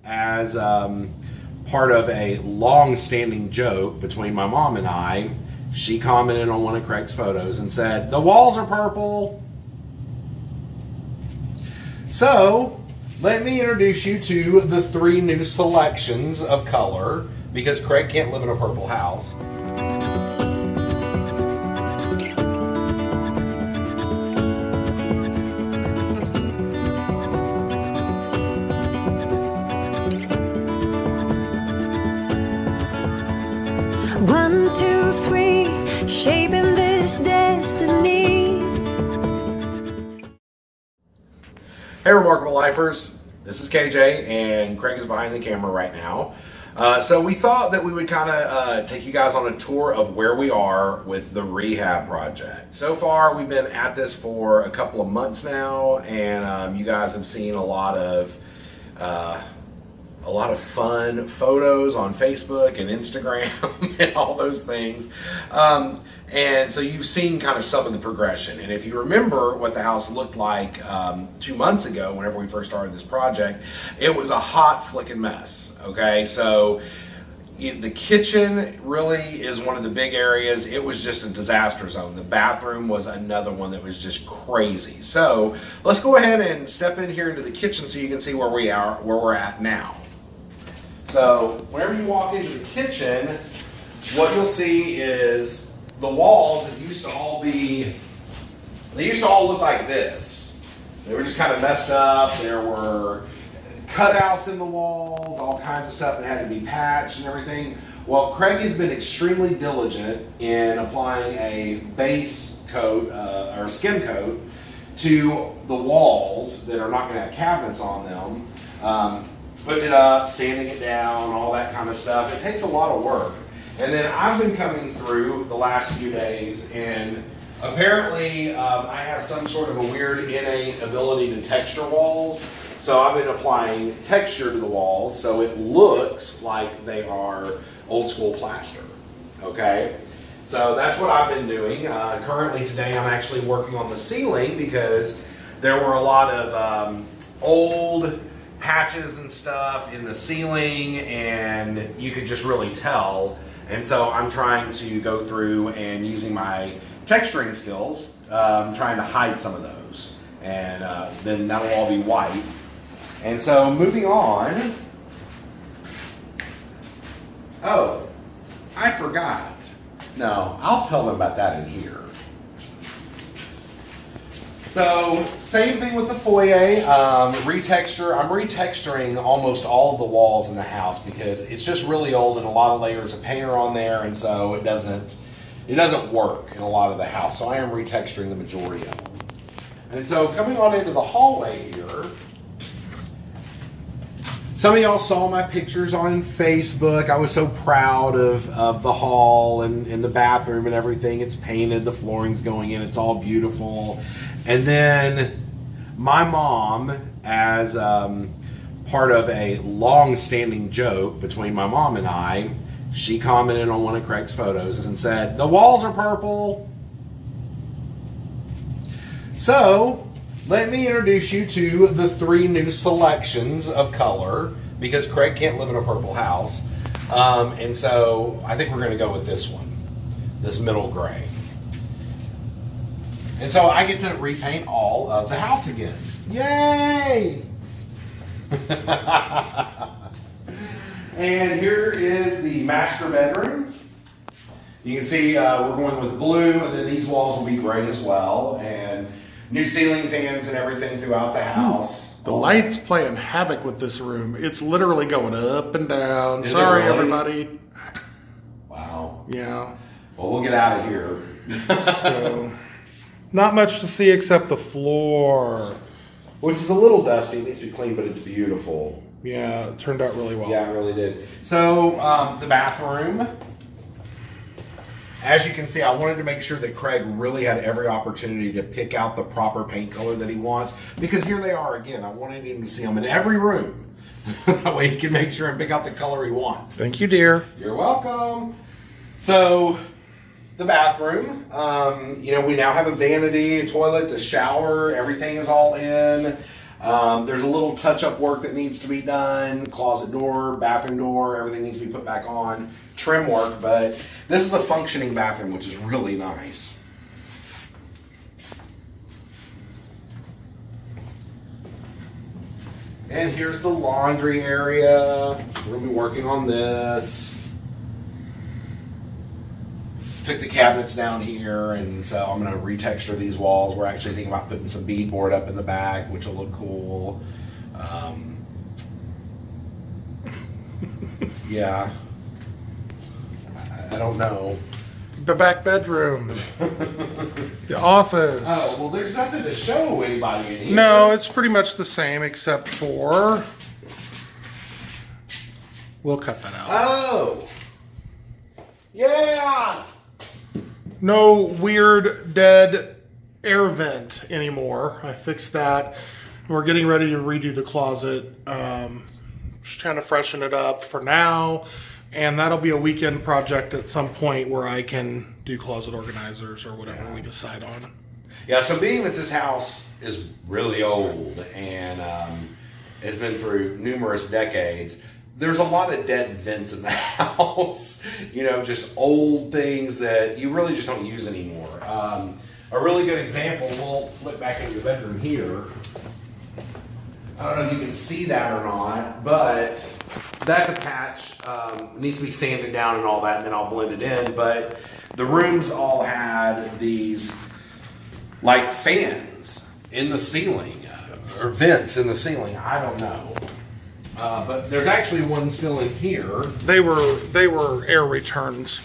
as part of a long-standing joke between my mom and I, she commented on one of Craig's photos and said, "The walls are purple." So, let me introduce you to the 3 new selections of color, because Craig can't live in a purple house. One, two, three, shaping this destiny. Hey Remarkable Lifers, this is KJ and Craig is behind the camera right now. So we thought that we would kind of take you guys on a tour of where we are with the rehab project. So far we've been at this for a couple of months now, and you guys have seen a lot of fun photos on Facebook and Instagram and all those things. And so you've seen kind of some of the progression. And if you remember what the house looked like 2 months ago, whenever we first started this project, it was a hot flicking mess. Okay, so the kitchen really is one of the big areas. It was just a disaster zone. The bathroom was another one that was just crazy. So let's go ahead and step in here into the kitchen so you can see where we're at now. So whenever you walk into the kitchen, what you'll see is the walls that used to all look like this. They were just kind of messed up. There were cutouts in the walls, all kinds of stuff that had to be patched and everything. Well, Craig has been extremely diligent in applying a base coat or skim coat to the walls that are not going to have cabinets on them. Putting it up, sanding it down, all that kind of stuff. It takes a lot of work. And then I've been coming through the last few days, and apparently I have some sort of a weird innate ability to texture walls. So I've been applying texture to the walls so it looks like they are old school plaster. Okay? So that's what I've been doing. Currently today I'm actually working on the ceiling because there were a lot of old patches and stuff in the ceiling, and you could just really tell. And so I'm trying to go through and using my texturing skills, trying to hide some of those. And then that'll all be white. And so moving on. Oh, I forgot. No, I'll tell them about that in here. So, same thing with the foyer, retexture. I'm retexturing almost all of the walls in the house because it's just really old and a lot of layers of paint are on there, and so it doesn't work in a lot of the house. So I am retexturing the majority of them. And so coming on into the hallway here, some of y'all saw my pictures on Facebook. I was so proud of the hall and the bathroom and everything. It's painted, the flooring's going in, it's all beautiful. And then my mom, as part of a long-standing joke between my mom and I, she commented on one of Craig's photos and said, "The walls are purple." So, let me introduce you to the 3 new selections of color, because Craig can't live in a purple house. And so I think we're going to go with this one, this middle gray. And so I get to repaint all of the house again. Yay! And here is the master bedroom. You can see we're going with blue, and then these walls will be gray as well. And new ceiling fans and everything throughout the house. The light's playing havoc with this room. It's literally going up and down. Is Sorry, it really? Everybody. Wow. Yeah. Well, we'll get out of here. So, not much to see except the floor. Which is a little dusty. It needs to be clean, but it's beautiful. Yeah, it turned out really well. Yeah, it really did. So, the bathroom. As you can see, I wanted to make sure that Craig really had every opportunity to pick out the proper paint color that he wants, because here they are again. I wanted him to see them in every room. That way he can make sure and pick out the color he wants. Thank you, dear. You're welcome. So, the bathroom, we now have a vanity, a toilet, a shower, everything is all in. There's a little touch-up work that needs to be done. Closet door, bathroom door, everything needs to be put back on. Trim work, but this is a functioning bathroom, which is really nice. And here's the laundry area. We're going to be working on this. Took the cabinets down here, and so I'm going to retexture these walls. We're actually thinking about putting some beadboard up in the back, which will look cool. Yeah. I don't know. The back bedroom. The office. Oh, well, there's nothing to show anybody in here. No, it's pretty much the same except for... We'll cut that out. Oh! Yeah! No weird dead air vent anymore. I fixed that. We're getting ready to redo the closet. Just trying to freshen it up for now. And that'll be a weekend project at some point where I can do closet organizers or whatever we decide on. Yeah, so being that this house is really old and has been through numerous decades, there's a lot of dead vents in the house. You know, just old things that you really just don't use anymore. A really good example, we'll flip back into the bedroom here. I don't know if you can see that or not, but that's a patch. Needs to be sanded down and all that, and then I'll blend it in. But the rooms all had these like fans in the ceiling, or vents in the ceiling. I don't know. But there's actually one still in here. They were air returns.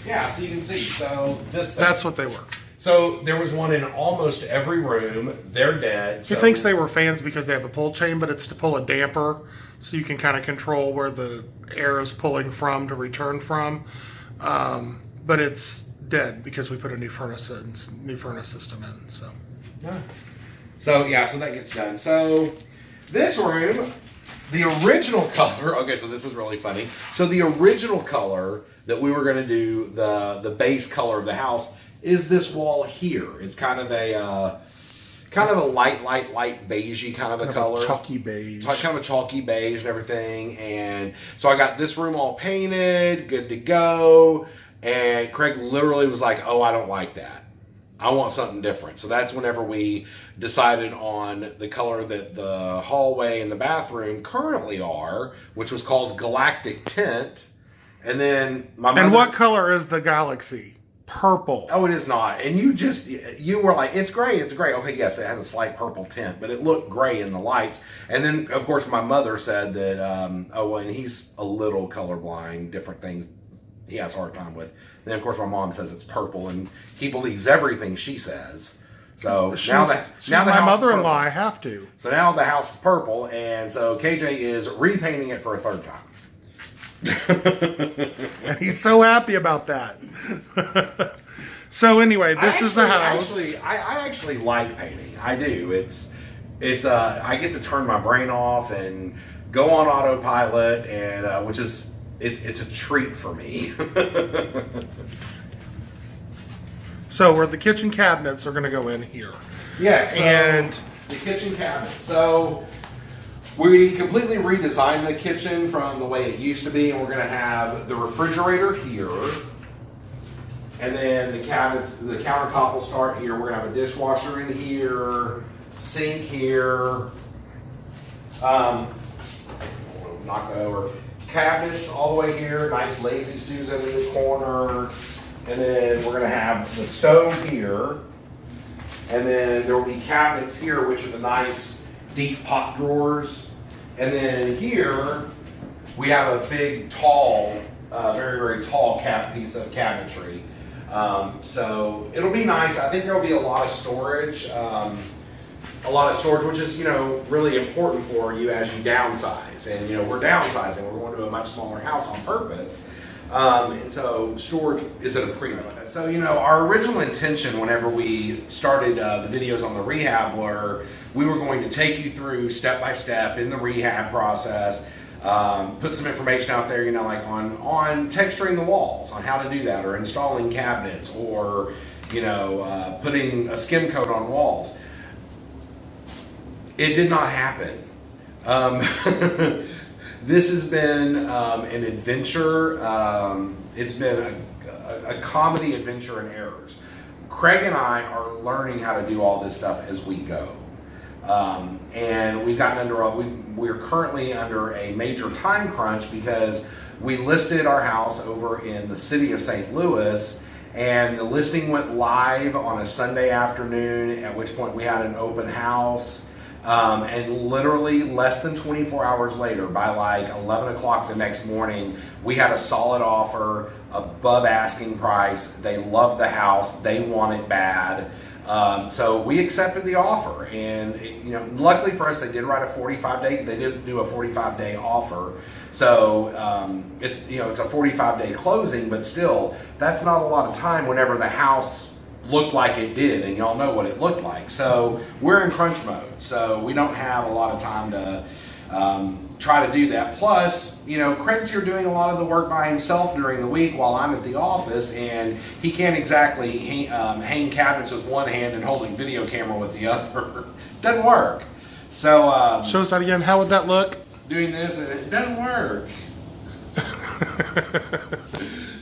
Yeah, so you can see. So this thing. That's what they were. So there was one in almost every room. They're dead. He thinks they were fans because they have a pull chain, but it's to pull a damper, so you can kind of control where the air is pulling from to return from. But it's dead because we put a new furnace system in. So. Yeah. So that gets done. So this room, the original color. Okay, so this is really funny. So the original color that we were going to do, the base color of the house, is this wall here. It's kind of a light beigey kind of a color. Chalky beige. Kind of a chalky beige and everything. And so I got this room all painted, good to go. And Craig literally was like, oh, I don't like that. I want something different. So that's whenever we decided on the color that the hallway and the bathroom currently are, which was called Galactic Tint. And then my mother... And what color is the Galaxy? Purple. Oh, it is not. And you were like, it's gray. Okay, yes, it has a slight purple tint, but it looked gray in the lights. And then, of course, my mother said that, and he's a little colorblind, different things he has a hard time with. Then, of course, my mom says it's purple, and he believes everything she says. So now my mother-in-law, I have to. So now the house is purple, and so KJ is repainting it for a third time. And he's so happy about that. So anyway, this is the house. I actually like painting. I do. It's I get to turn my brain off and go on autopilot, and which is it's a treat for me. So where the kitchen cabinets are going to go in here. Yes. And the kitchen cabinet. So we completely redesigned the kitchen from the way it used to be, and we're going to have the refrigerator here, and then the cabinets, the countertop will start here. We're going to have a dishwasher in here, sink here. Knock that over. Cabinets all the way here, nice lazy Susan in the corner, and then we're going to have the stove here, and then there will be cabinets here, which are the nice deep pot drawers. And then here we have a big, tall, very, very tall piece of cabinetry. So it'll be nice. I think there'll be a lot of storage, which is, really important for you as you downsize. And, we're downsizing. We're going to a much smaller house on purpose. And so storage is at a premium. So, our original intention whenever we started the videos on the rehab were we were going to take you through step by step in the rehab process, put some information out there, like on texturing the walls, on how to do that, or installing cabinets, or, putting a skim coat on walls. It did not happen. This has been an adventure. It's been a comedy adventure in errors. Craig and I are learning how to do all this stuff as we go. And we've gotten we're currently under a major time crunch because we listed our house over in the city of St. Louis, and the listing went live on a Sunday afternoon, at which point we had an open house. And literally less than 24 hours later, by like 11 o'clock the next morning, we had a solid offer above asking price. They loved the house. They want it bad. So we accepted the offer, and luckily for us, they did write a 45-day. They did do a 45-day offer. So it's a 45-day closing, but still, that's not a lot of time whenever the house looked like it did, and y'all know what it looked like. So we're in crunch mode, so we don't have a lot of time to try to do that. Plus, Craig's here doing a lot of the work by himself during the week while I'm at the office, and he can't exactly hang cabinets with one hand and holding video camera with the other. Doesn't work. So show us that again. How would that look? Doing this, and it doesn't work.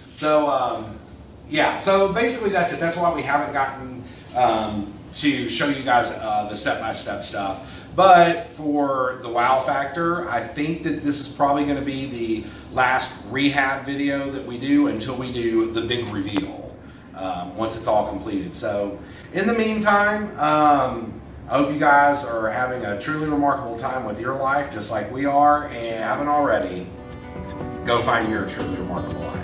So yeah, so basically that's it. That's why we haven't gotten to show you guys the step-by-step stuff. But for the wow factor, I think that this is probably going to be the last rehab video that we do until we do the big reveal, once it's all completed. So in the meantime, I hope you guys are having a truly remarkable time with your life, just like we are, and haven't already, go find your truly remarkable life.